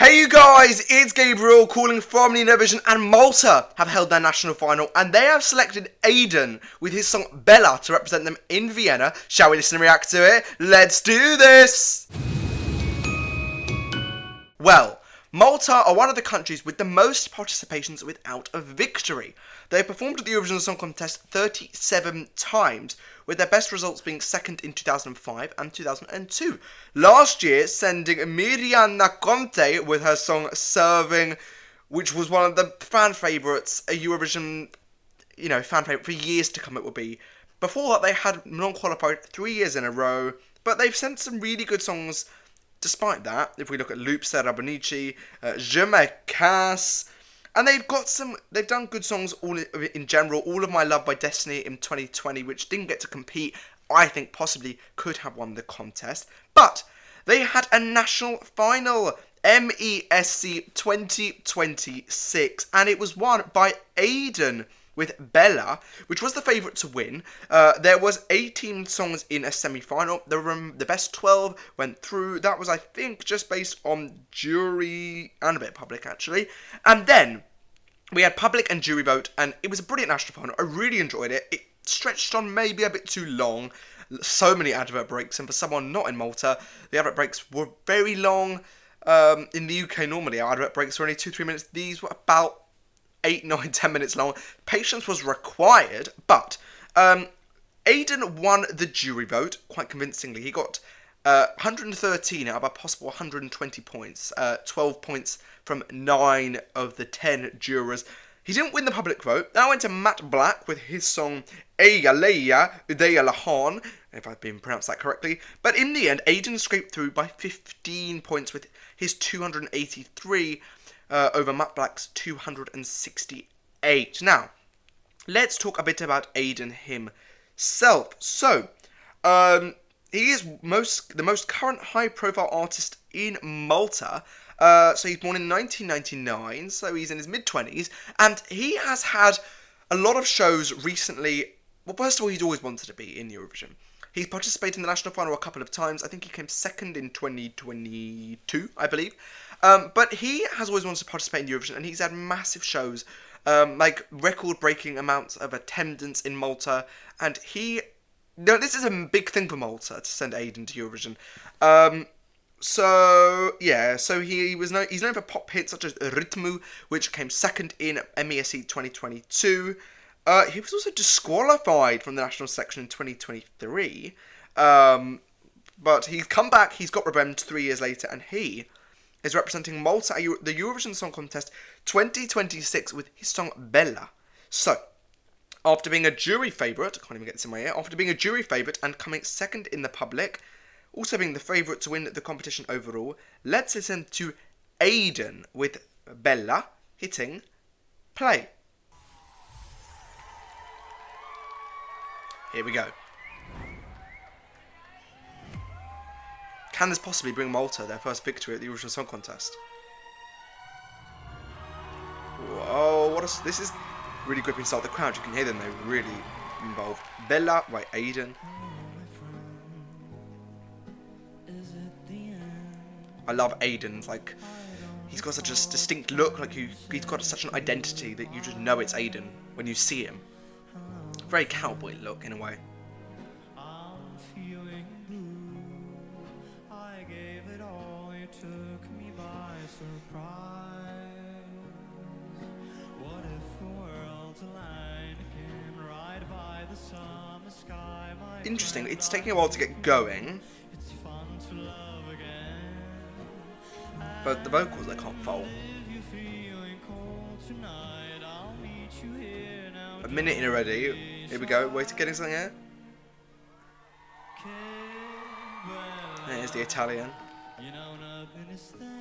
Hey you guys, it's Gabriel calling from the Eurovision, and Malta have held their national final and they have selected AIDAN with his song Bella to represent them in Vienna. Shall we listen and react to it? Let's do this! Well, Malta are one of the countries with the most participations without a victory. They have performed at the Eurovision Song Contest 37 times, with their best results being second in 2005 and 2002. Last year, sending Miriana Conte with her song Serving, which was one of the fan favourites, a Eurovision, fan favourite for years to come it will be. Before that, they had non-qualified 3 years in a row, but they've sent some really good songs. Despite that, if we look at Loop Sera Bonici, Je me casse, and they've done good songs all in general. All of My Love by Destiny in 2020, which didn't get to compete, I think possibly could have won the contest. But they had a national final, MESC 2026, and it was won by AIDAN with Bella, which was the favourite to win. There was 18 songs in a semi-final. The best 12 went through. That was, I think, just based on jury and a bit of public, actually. And then we had public and jury vote, and it was a brilliant national final. I really enjoyed it. It stretched on maybe a bit too long. So many advert breaks, and for someone not in Malta, the advert breaks were very long. In the UK, normally our advert breaks were only 2-3 minutes. These were about 8, 9, 10 minutes long. Patience was required, but AIDAN won the jury vote quite convincingly. He got 113 out of a possible 120 points, 12 points from 9 of the 10 jurors. He didn't win the public vote. That went to Matt Black with his song Eya Leia Udeya Lahan, if I've been pronounced that correctly. But in the end, AIDAN scraped through by 15 points with his 283 over Matt Black's 268. Now, let's talk a bit about AIDAN himself. So, he is the most current high-profile artist in Malta. So he's born in 1999, so he's in his mid-20s, and he has had a lot of shows recently. Well, first of all, he's always wanted to be in Eurovision. He's participated in the national final a couple of times. I think he came second in 2022, I believe. But he has always wanted to participate in Eurovision, and he's had massive shows, like record-breaking amounts of attendance in Malta, and this is a big thing for Malta to send AIDAN to Eurovision. He's known for pop hits such as Ritmu, which came second in MESC 2022. He was also disqualified from the national selection in 2023. But he's come back, he's got revenge 3 years later, and he is representing Malta at the Eurovision Song Contest 2026 with his song Bella. So, after being a jury favourite, I can't even get this in my ear, after being a jury favourite and coming second in the public, also being the favourite to win the competition overall, let's listen to AIDAN with Bella hitting play. Here we go. Can this possibly bring Malta their first victory at the Eurovision Song Contest? Whoa, this is really gripping start. The crowd, you can hear them, they're really involved. Bella by AIDAN. I love AIDAN, like, he's got such a distinct look, like he's got such an identity that you just know it's AIDAN when you see him. Very cowboy look, in a way. Interesting, it's taking a while to get going. But the vocals I can't fault. A minute in already. Here we go. Wait, getting something here. Here's the Italian.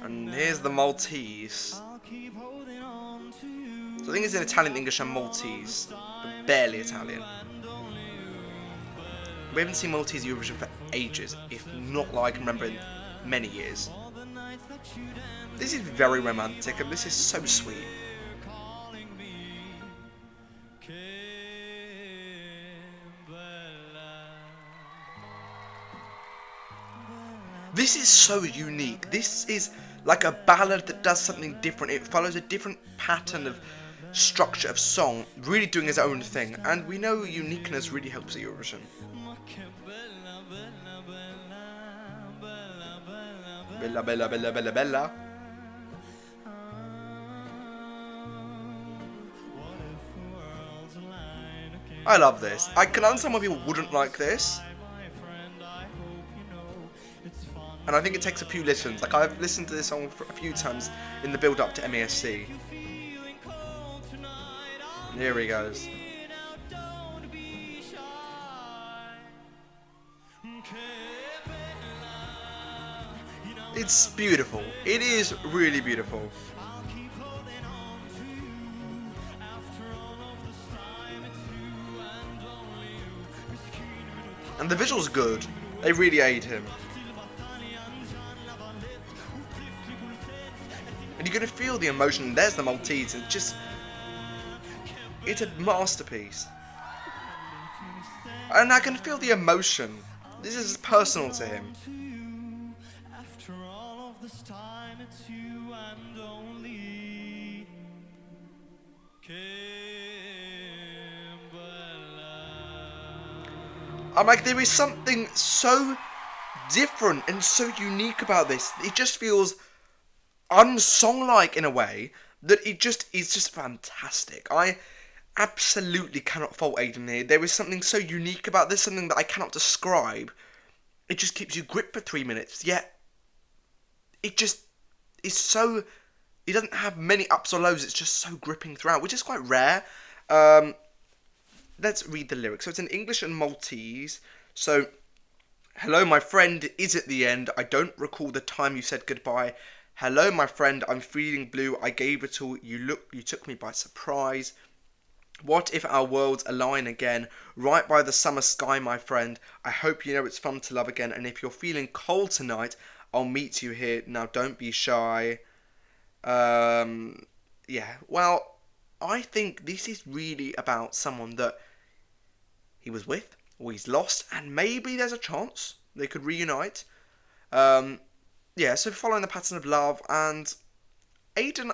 And here's the Maltese. So I think it's in Italian, English, and Maltese, but barely Italian. We haven't seen Maltese Eurovision for ages, if not like I can remember in many years. This is very romantic, and this is so sweet. This is so unique. This is like a ballad that does something different. It follows a different pattern of structure of song, really doing his own thing. And we know uniqueness really helps at Eurovision. Bella, bella, bella, bella, bella. I love this. I can understand why people wouldn't like this. And I think it takes a few listens. Like, I've listened to this song a few times in the build-up to MESC. Here he goes. It's beautiful. It is really beautiful. And the visual's good. They really aid him. And you're going to feel the emotion. There's the Maltese. It's a masterpiece. And I can feel the emotion. This is personal to him. I'm like, there is something so different and so unique about this. It just feels unsong-like in a way that it just is just fantastic. I absolutely cannot fault AIDAN here. There is something so unique about this, something that I cannot describe. It just keeps you gripped for 3 minutes, yet it just is so... It doesn't have many ups or lows, it's just so gripping throughout, which is quite rare. Let's read the lyrics. So it's in English and Maltese. So, hello my friend, is it the end? I don't recall the time you said goodbye. Hello my friend, I'm feeling blue. I gave it all. You took me by surprise. What if our worlds align again? Right by the summer sky, my friend. I hope you know it's fun to love again. And if you're feeling cold tonight, I'll meet you here. Now don't be shy. Yeah, well, I think this is really about someone that he was with, or he's lost, and maybe there's a chance they could reunite. Yeah, so following the pattern of love, and AIDAN,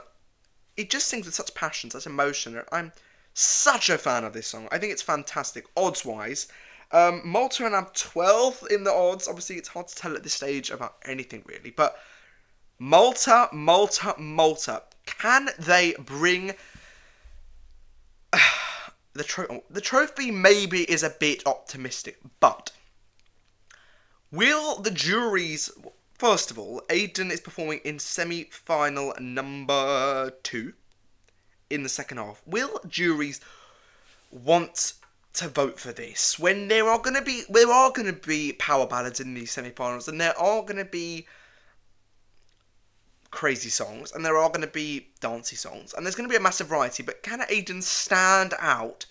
it just sings with such passion, such emotion. I'm such a fan of this song. I think it's fantastic, odds-wise. Malta are now 12th in the odds. Obviously, it's hard to tell at this stage about anything, really, but Malta, Malta, Malta. Can they bring... The trophy maybe is a bit optimistic, but will the juries... First of all, AIDAN is performing in semi-final number 2 in the second half. Will juries want to vote for this when there are going to be power ballads in these semi-finals, and there are going to be crazy songs, and there are going to be dancey songs, and there's going to be a massive variety, but can AIDAN stand out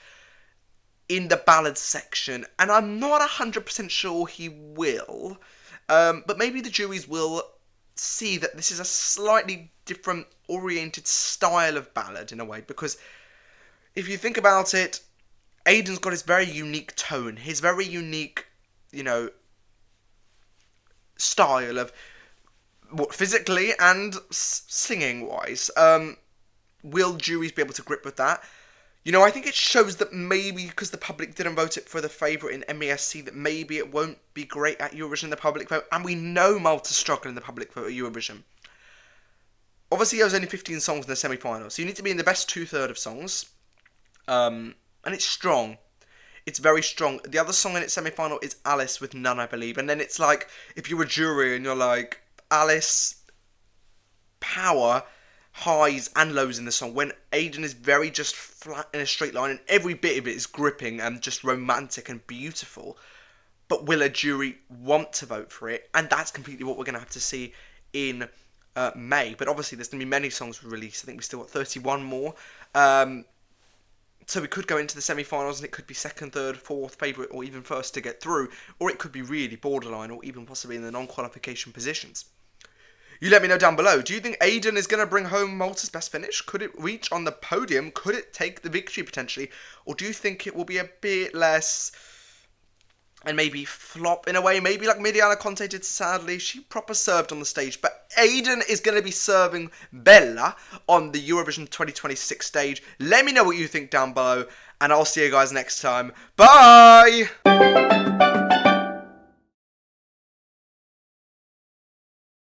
in the ballads section? And I'm not 100% sure he will, but maybe the juries will see that this is a slightly different oriented style of ballad in a way, because if you think about it, AIDAN's got his very unique tone, his very unique, style of physically and singing wise. Will juries be able to grip with that? I think it shows that maybe because the public didn't vote it for the favourite in MESC, that maybe it won't be great at Eurovision in the public vote, and we know Malta's struggling in the public vote at Eurovision. Obviously, there's only 15 songs in the semi-final, so you need to be in the best 2/3 of songs, and it's strong. It's very strong. The other song in its semi-final is Alice with None, I believe, and then it's like, if you're a jury and you're like, Alice, power, highs and lows in the song, when AIDAN is very just flat in a straight line, and every bit of it is gripping and just romantic and beautiful. But will a jury want to vote for it? And that's completely what we're going to have to see in May. But obviously there's going to be many songs released. I think we still got 31 more. So we could go into the semi-finals and it could be second, third, fourth favourite, or even first to get through. Or it could be really borderline, or even possibly in the non-qualification positions. You let me know down below. Do you think AIDAN is going to bring home Malta's best finish? Could it reach on the podium? Could it take the victory potentially? Or do you think it will be a bit less and maybe flop in a way, maybe like Mediana Conte did sadly. She proper served on the stage, but AIDAN is going to be serving Bella on the Eurovision 2026 stage. Let me know what you think down below, and I'll see you guys next time. Bye!